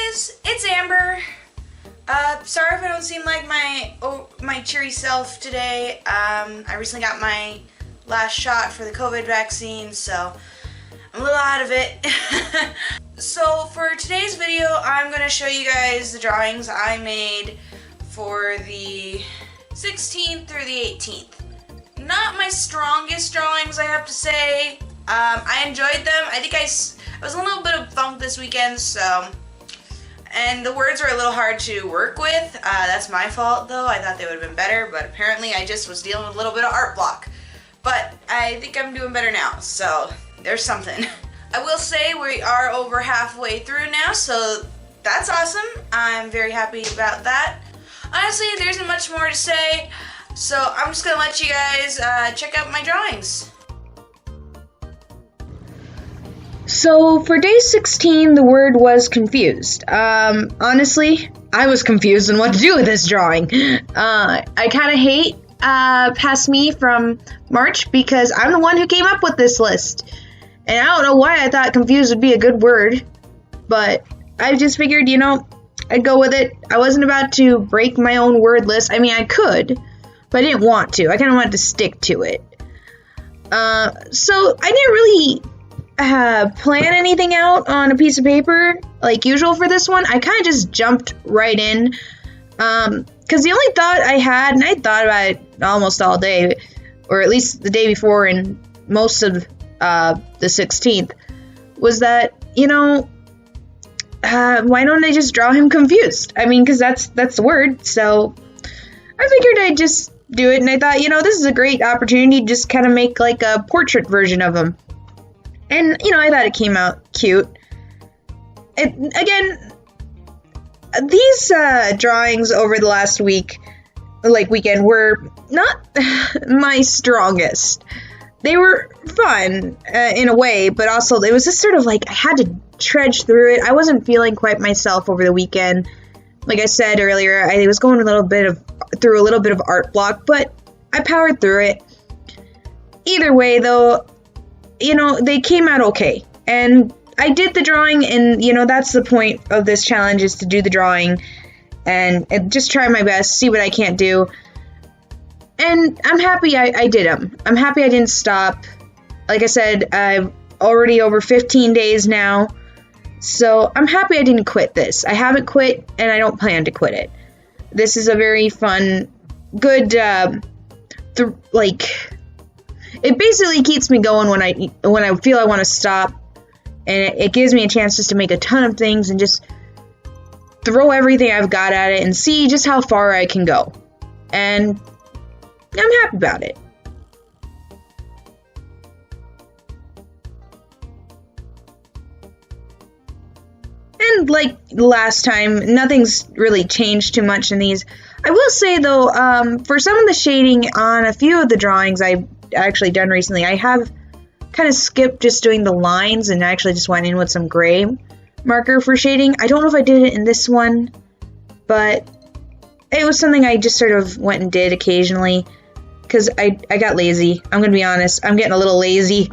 guys, it's Amber. Sorry if I don't seem like my cheery self today. I recently got my last shot for the COVID vaccine, so I'm a little out of it. So for today's video, I'm going to show you guys the drawings I made for the 16th through the 18th. Not my strongest drawings, I have to say. I enjoyed them. I think I was a little bit of funk this weekend, and the words were a little hard to work with. That's my fault, though. I thought they would have been better, but apparently I just was dealing with a little bit of art block. But I think I'm doing better now, so there's something. I will say we are over halfway through now, so that's awesome. I'm very happy about that. Honestly, there isn't much more to say, so I'm just going to let you guys check out my drawings. So for day 16, the word was confused. Honestly, I was confused on what to do with this drawing. I kind of hate past me from March because I'm the one who came up with this list. And I don't know why I thought confused would be a good word, but I just figured, I'd go with it. I wasn't about to break my own word list. I mean, I could, but I didn't want to. I kind of wanted to stick to it. So I didn't really plan anything out on a piece of paper like usual for this one. I kind of just jumped right in because the only thought I had, and I thought about it almost all day, or at least the day before and most of the 16th, was that, why don't I just draw him confused? I mean, because that's the word, so I figured I'd just do it, and I thought, this is a great opportunity to just kind of make like a portrait version of him. And, I thought it came out cute. Again, these drawings over the last weekend, were not my strongest. They were fun in a way, but also it was just sort of like I had to trudge through it. I wasn't feeling quite myself over the weekend. Like I said earlier, I was going through a little bit of art block, but I powered through it. Either way, though, they came out okay. And I did the drawing, and, that's the point of this challenge, is to do the drawing and just try my best, see what I can't do. And I'm happy I did them. I'm happy I didn't stop. Like I said, I'm already over 15 days now. So I'm happy I didn't quit this. I haven't quit, and I don't plan to quit it. This is a very fun, good, it basically keeps me going when I feel I want to stop, and it gives me a chance just to make a ton of things and just throw everything I've got at it and see just how far I can go. And I'm happy about it. And like last time, nothing's really changed too much in these. I will say though, for some of the shading on a few of the drawings I've actually done recently, I have kind of skipped just doing the lines and actually just went in with some gray marker for shading. I don't know if I did it in this one, but it was something I just sort of went and did occasionally because I got lazy. I'm gonna be honest, I'm getting a little lazy.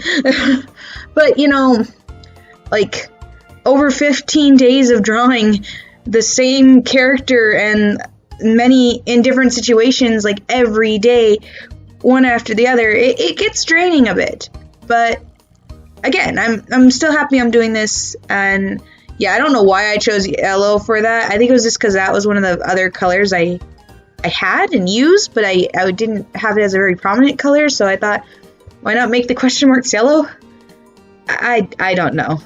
But like over 15 days of drawing the same character and many in different situations, like every day, one after the other, it gets draining a bit. But again, I'm still happy I'm doing this. And yeah, I don't know why I chose yellow for that. I think it was just because that was one of the other colors I had and used, but I didn't have it as a very prominent color, so I thought, why not make the question marks yellow? I don't know.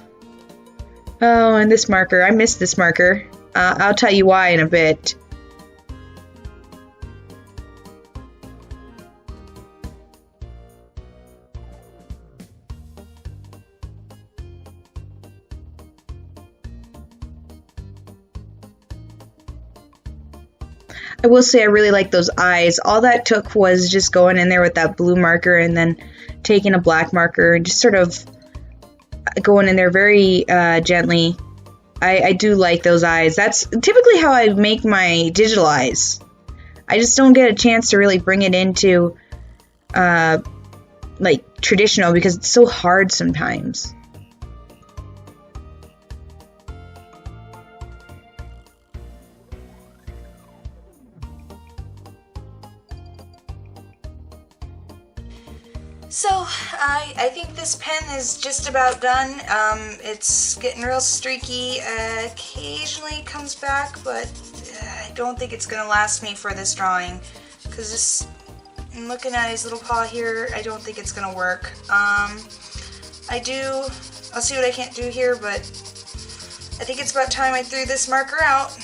Oh, and this marker, I missed this marker. I'll tell you why in a bit. I will say I really like those eyes. All that took was just going in there with that blue marker and then taking a black marker and just sort of going in there very gently. I do like those eyes. That's typically how I make my digital eyes. I just don't get a chance to really bring it into like traditional because it's so hard sometimes. So, I think this pen is just about done. It's getting real streaky. Occasionally it comes back, but I don't think it's going to last me for this drawing. Because this, I'm looking at his little paw here, I don't think it's going to work. I'll see what I can't do here, but I think it's about time I threw this marker out.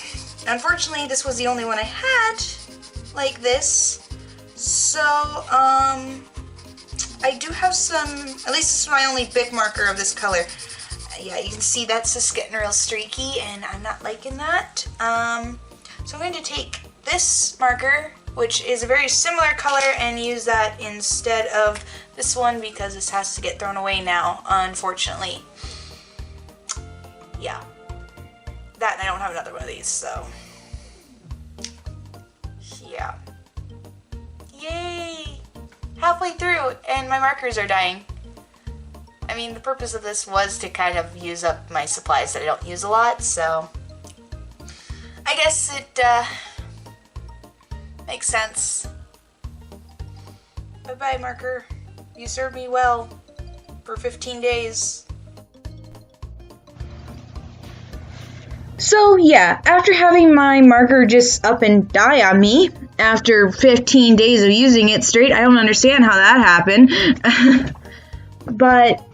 Unfortunately, this was the only one I had like this. So, I do have some, at least this is my only Bic marker of this color. Yeah, you can see that's just getting real streaky, and I'm not liking that. So I'm going to take this marker, which is a very similar color, and use that instead of this one because this has to get thrown away now, unfortunately. Yeah. That, and I don't have another one of these, so. Yeah. Yay! Halfway through, and my markers are dying. I mean, the purpose of this was to kind of use up my supplies that I don't use a lot, so I guess it makes sense. Bye-bye, marker. You served me well for 15 days. So yeah, after having my marker just up and die on me, after 15 days of using it straight, I don't understand how that happened. But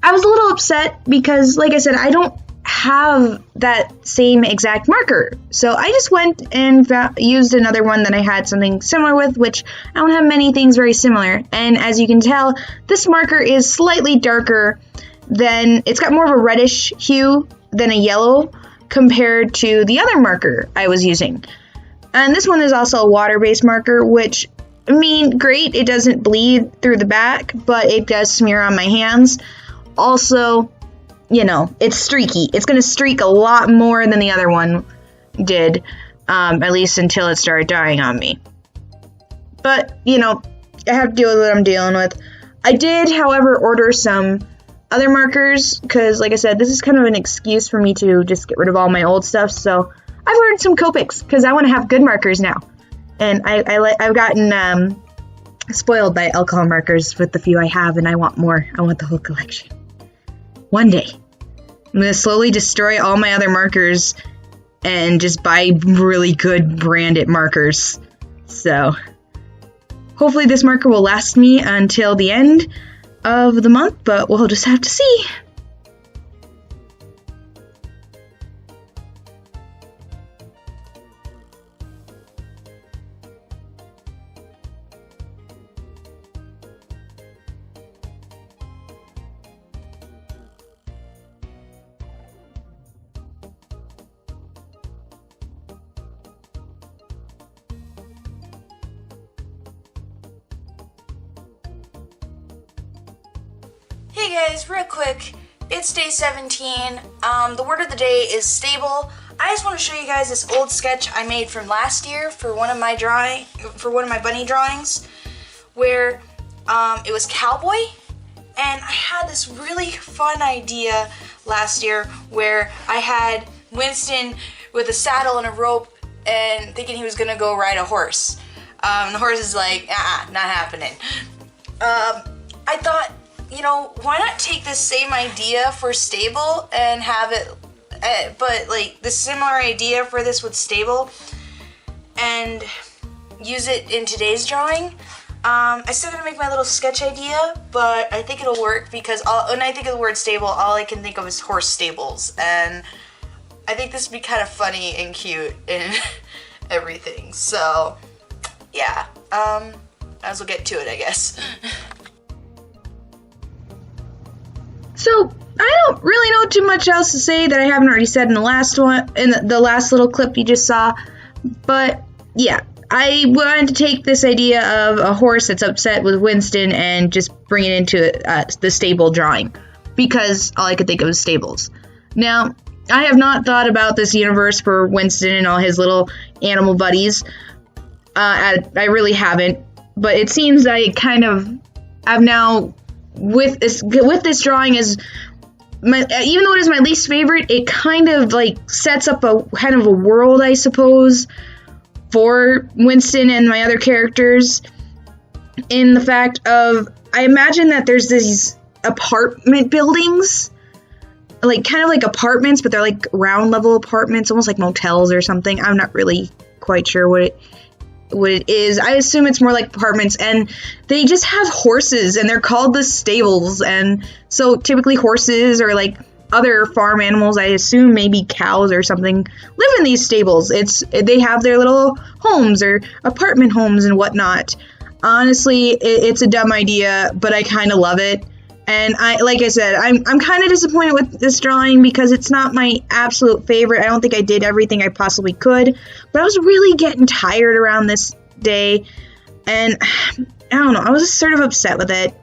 I was a little upset because, like I said, I don't have that same exact marker. So I just went and used another one that I had something similar with, which I don't have many things very similar. And as you can tell, this marker is slightly darker than, it's got more of a reddish hue than a yellow compared to the other marker I was using. And this one is also a water-based marker, which, I mean, great, it doesn't bleed through the back, but it does smear on my hands. Also, you know, it's streaky. It's going to streak a lot more than the other one did, at least until it started dying on me. But, you know, I have to deal with what I'm dealing with. I did, however, order some other markers, because, like I said, this is kind of an excuse for me to just get rid of all my old stuff, so I've ordered some Copics because I want to have good markers now, and I've gotten spoiled by alcohol markers with the few I have, and I want more. I want the whole collection. One day, I'm going to slowly destroy all my other markers and just buy really good branded markers. So, hopefully this marker will last me until the end of the month, but we'll just have to see. Hey guys, real quick, it's day 17. The word of the day is stable. I just want to show you guys this old sketch I made from last year for one of my bunny drawings, where it was cowboy, and I had this really fun idea last year where I had Winston with a saddle and a rope and thinking he was gonna go ride a horse. The horse is like, not happening. I thought, you know, why not take this same idea for stable and have it, but like the similar idea for this with stable, and use it in today's drawing. I still gotta make my little sketch idea, but I think it'll work because when I think of the word stable, all I can think of is horse stables, and I think this would be kind of funny and cute and everything. So, yeah, might as well get to it, I guess. So, I don't really know too much else to say that I haven't already said in the last one, in the last little clip you just saw, but yeah, I wanted to take this idea of a horse that's upset with Winston and just bring it into the stable drawing, because all I could think of was stables. Now, I have not thought about this universe for Winston and all his little animal buddies. I really haven't, but it seems like I've now, with this drawing, even though it is my least favorite, it kind of like sets up a kind of a world, I suppose, for Winston and my other characters, in the fact of I imagine that there's these apartment buildings, like kind of like apartments, but they're like round level apartments, almost like motels or something. I'm not really quite sure what it is. I assume it's more like apartments, and they just have horses, and they're called the stables. And so typically horses or like other farm animals, I assume maybe cows or something, live in these stables. They have their little homes or apartment homes and whatnot. Honestly, it's a dumb idea, but I kind of love it. And like I said, I'm kind of disappointed with this drawing because it's not my absolute favorite. I don't think I did everything I possibly could, but I was really getting tired around this day, and I don't know, I was just sort of upset with it,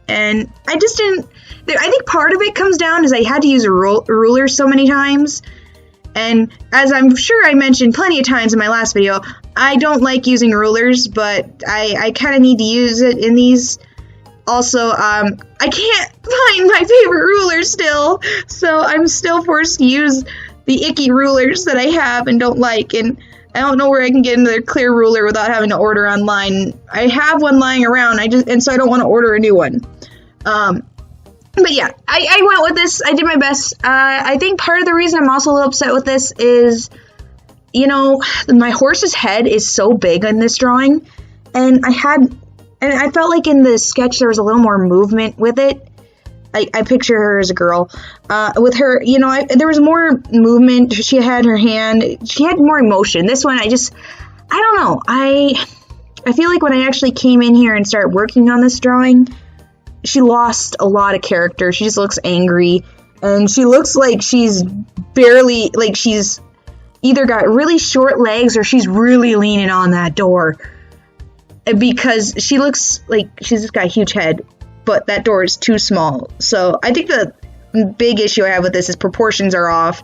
and I just didn't. I think part of it comes down is I had to use a ruler so many times, and as I'm sure I mentioned plenty of times in my last video, I don't like using rulers, but I kind of need to use it in these. Also, I can't find my favorite ruler still, so I'm still forced to use the icky rulers that I have and don't like, and I don't know where I can get another clear ruler without having to order online. I have one lying around, so I don't want to order a new one. But yeah, I went with this. I did my best. I think part of the reason I'm also a little upset with this is, my horse's head is so big in this drawing, and I felt like in the sketch there was a little more movement with it. I picture her as a girl. With her, there was more movement. She had her hand. She had more emotion. This one, I don't know. I feel like when I actually came in here and started working on this drawing, she lost a lot of character. She just looks angry. And she looks like she's she's either got really short legs or she's really leaning on that door. Because she looks like she's just got a huge head, but that door is too small. So I think the big issue I have with this is proportions are off.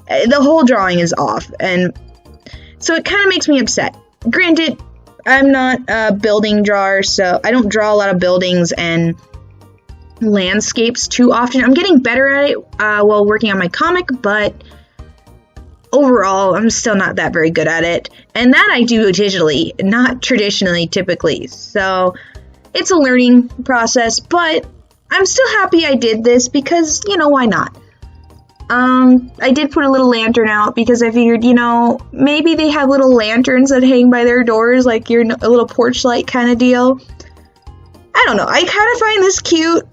The whole drawing is off, and so it kind of makes me upset. Granted, I'm not a building drawer, so I don't draw a lot of buildings and landscapes too often. I'm getting better at it while working on my comic, but overall, I'm still not that very good at it. And that I do digitally, not traditionally, typically. So it's a learning process, but I'm still happy I did this because, why not? I did put a little lantern out because I figured, maybe they have little lanterns that hang by their doors, like a little porch light kind of deal. I don't know. I kind of find this cute,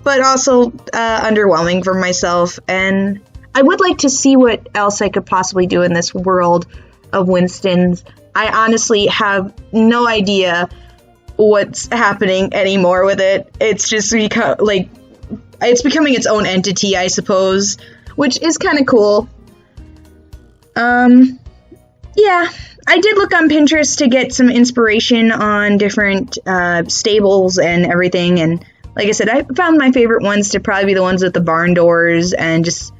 but also underwhelming for myself, and I would like to see what else I could possibly do in this world of Winston's. I honestly have no idea what's happening anymore with it. It's just it's becoming its own entity, I suppose, which is kind of cool. Yeah, I did look on Pinterest to get some inspiration on different stables and everything, and like I said, I found my favorite ones to probably be the ones with the barn doors and just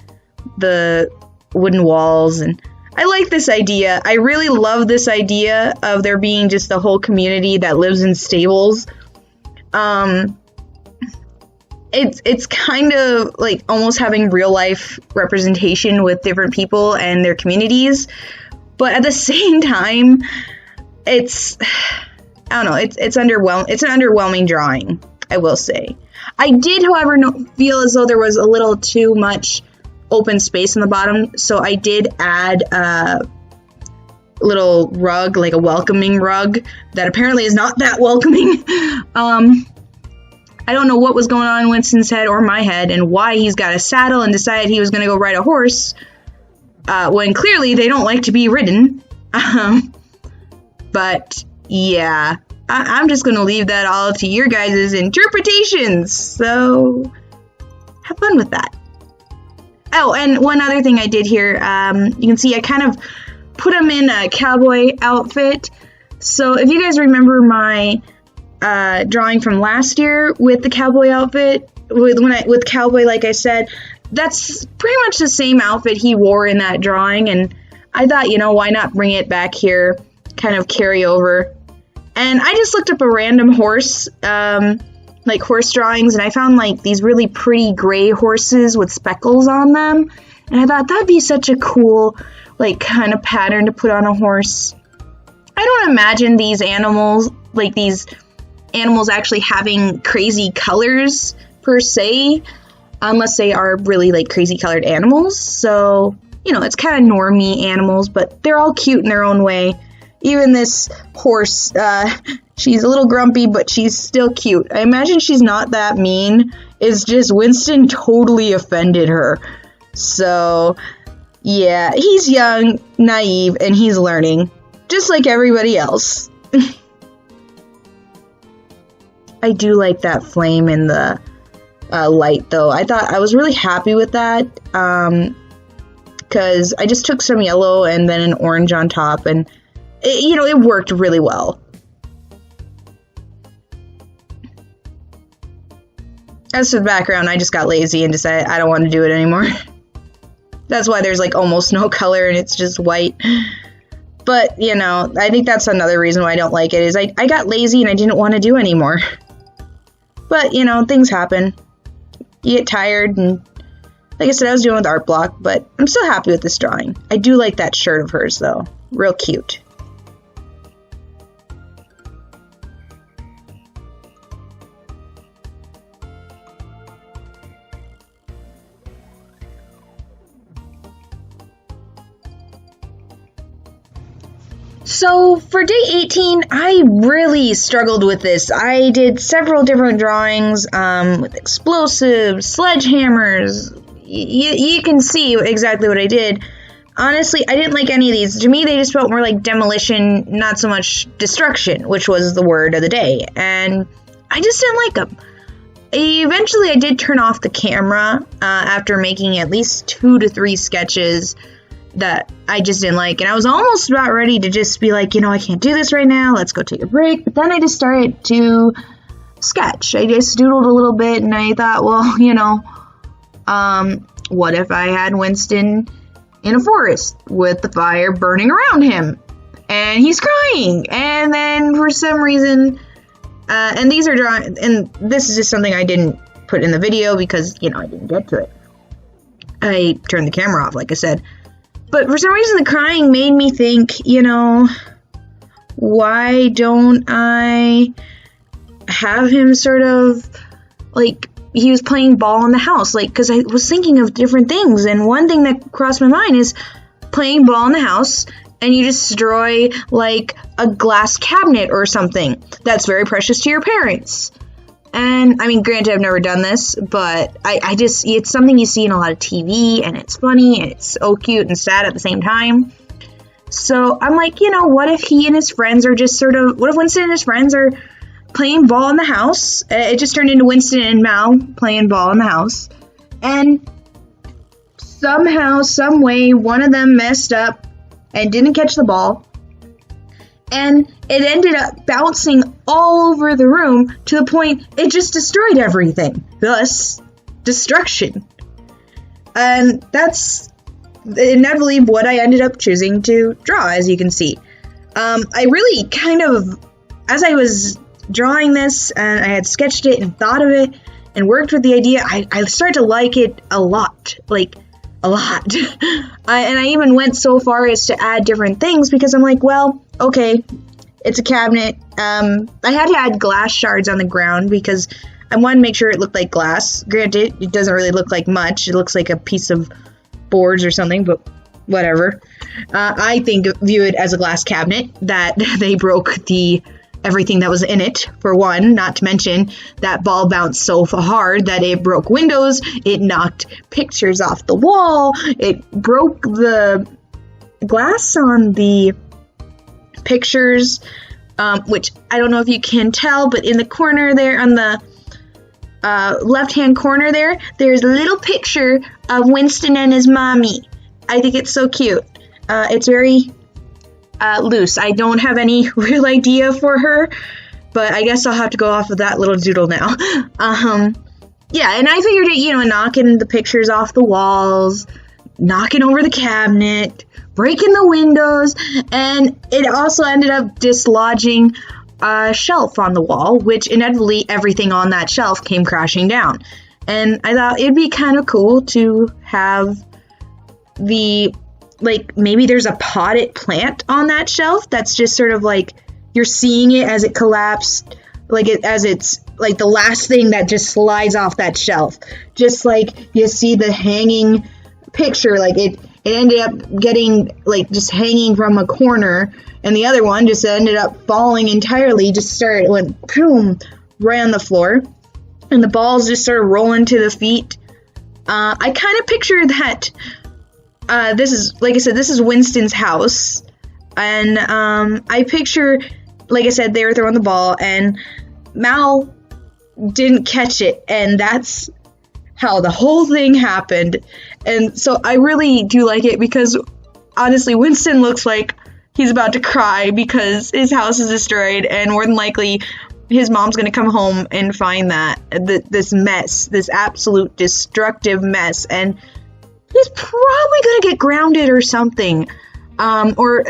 the wooden walls, and I like this idea. I really love this idea of there being just a whole community that lives in stables. It's kind of like almost having real life representation with different people and their communities, but at the same time, I don't know, it's underwhelming. It's an underwhelming drawing, I will say. I did, however, feel as though there was a little too much open space on the bottom, so I did add a little rug, like a welcoming rug, that apparently is not that welcoming. I don't know what was going on in Winston's head or my head and why he's got a saddle and decided he was going to go ride a horse, when clearly they don't like to be ridden. But yeah, I'm just going to leave that all to your guys' interpretations, so have fun with that. Oh, and one other thing I did here, you can see I kind of put him in a cowboy outfit. So if you guys remember my drawing from last year with the cowboy outfit, with cowboy, like I said, that's pretty much the same outfit he wore in that drawing. And I thought, why not bring it back here, kind of carry over. And I just looked up a random horse, like horse drawings, and I found like these really pretty gray horses with speckles on them, and I thought that'd be such a cool like kind of pattern to put on a horse. I don't imagine these animals, like these animals actually having crazy colors per se, unless they are really like crazy colored animals. So, you know, it's kind of normie animals, but they're all cute in their own way. Even this horse, she's a little grumpy, but she's still cute. I imagine she's not that mean. It's just Winston totally offended her. So, yeah, he's young, naive, and he's learning, just like everybody else. I do like that flame in the light, though. I was really happy with that, because I just took some yellow and then an orange on top, and it worked really well. As for the background, I just got lazy and decided I don't want to do it anymore. That's why there's like almost no color and it's just white. But, I think that's another reason why I don't like it, is I got lazy and I didn't want to do anymore. But, things happen. You get tired, and like I said, I was doing with art block, but I'm still happy with this drawing. I do like that shirt of hers, though. Real cute. So for day 18, I really struggled with this. I did several different drawings with explosives, sledgehammers. You can see exactly what I did. Honestly, I didn't like any of these. To me, they just felt more like demolition, not so much destruction, which was the word of the day. And I just didn't like them. Eventually, I did turn off the camera after making at least 2 to 3 sketches that I just didn't like, and I was almost about ready to just be like, I can't do this right now, let's go take a break. But then I just started to sketch. I just doodled a little bit, and I thought, well, what if I had Winston in a forest with the fire burning around him, and he's crying, and then for some reason, and these are drawn, and this is just something I didn't put in the video because, I didn't get to it. I turned the camera off, like I said. But for some reason, the crying made me think, why don't I have him sort of, like, he was playing ball in the house, like, because I was thinking of different things, and one thing that crossed my mind is playing ball in the house, and you destroy, like, a glass cabinet or something that's very precious to your parents. And, I mean, granted, I've never done this, but I just, it's something you see in a lot of TV, and it's funny, and it's so cute and sad at the same time. So, I'm like, what if he and his friends are just what if Winston and his friends are playing ball in the house? It just turned into Winston and Mal playing ball in the house. And somehow, some way, one of them messed up and didn't catch the ball. And it ended up bouncing all over the room to the point it just destroyed everything. Thus, destruction. And that's inevitably what I ended up choosing to draw, as you can see. I really kind of, as I was drawing this, and I had sketched it and thought of it, and worked with the idea, I started to like it a lot. Like, a lot. And I even went so far as to add different things, because I'm like, well, okay, it's a cabinet. I had to add glass shards on the ground because I wanted to make sure it looked like glass. Granted, it doesn't really look like much. It looks like a piece of boards or something, but whatever. I view it as a glass cabinet that they broke everything that was in it, for one, not to mention that ball bounced so hard that it broke windows, it knocked pictures off the wall, it broke the glass on the pictures, which I don't know if you can tell, but in the corner there, on the left-hand corner there's a little picture of Winston and his mommy. I think it's so cute. It's very loose. I don't have any real idea for her, but I guess I'll have to go off of that little doodle now. Yeah, and I figured it, knocking the pictures off the walls, knocking over the cabinet, breaking the windows, and it also ended up dislodging a shelf on the wall, which inevitably everything on that shelf came crashing down. And I thought it'd be kind of cool to have maybe there's a potted plant on that shelf that's just sort of like, you're seeing it as it collapsed like it's like the last thing that just slides off that shelf. Just like you see the hanging picture, like it ended up getting like just hanging from a corner, and the other one just ended up falling entirely, went boom right on the floor, and the balls just started rolling to the feet. I kind of picture that this is, like I said, this is Winston's house, and I picture, like I said, they were throwing the ball and Mal didn't catch it, and that's how the whole thing happened. And so I really do like it, because honestly, Winston looks like he's about to cry because his house is destroyed, and more than likely his mom's going to come home and find this mess, this absolute destructive mess, and he's probably going to get grounded or something, or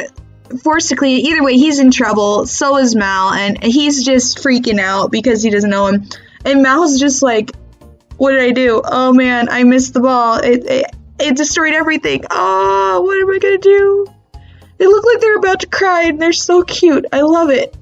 forced to clean. Either way, he's in trouble. So is Mal, and he's just freaking out because he doesn't know him. And Mal's just like, what did I do? Oh man, I missed the ball. It destroyed everything. Oh, what am I gonna do? They look like they're about to cry, and they're so cute. I love it.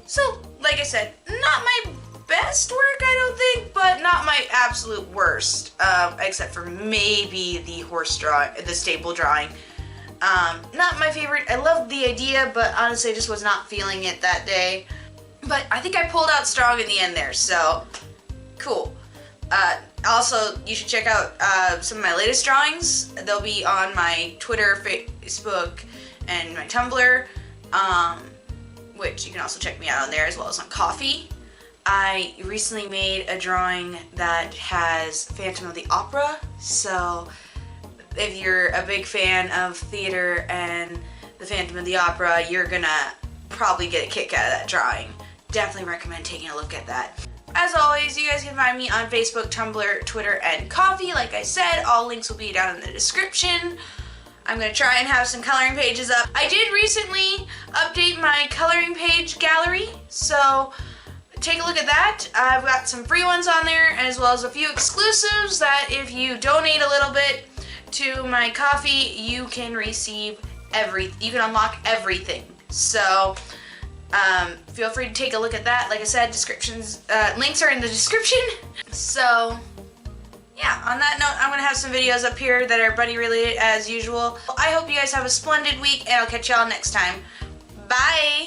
So, like I said, not my best work, I don't think, but not my absolute worst, except for maybe the stable drawing. Not my favorite. I loved the idea, but honestly, I just was not feeling it that day. But I think I pulled out strong in the end there, so cool. Also, you should check out some of my latest drawings. They'll be on my Twitter, Facebook, and my Tumblr, which you can also check me out on there, as well as on Ko-fi. I recently made a drawing that has Phantom of the Opera, so if you're a big fan of theater and the Phantom of the Opera, you're gonna probably get a kick out of that drawing. Definitely recommend taking a look at that. As always, you guys can find me on Facebook, Tumblr, Twitter, and Ko-fi. Like I said, all links will be down in the description. I'm gonna try and have some coloring pages up. I did recently update my coloring page gallery, so take a look at that. I've got some free ones on there, as well as a few exclusives that if you donate a little bit to my coffee, you can receive you can unlock everything. So feel free to take a look at that. Like I said, links are in the description. So yeah, on that note, I'm gonna have some videos up here that are bunny related as usual. I hope you guys have a splendid week, and I'll catch y'all next time. Bye!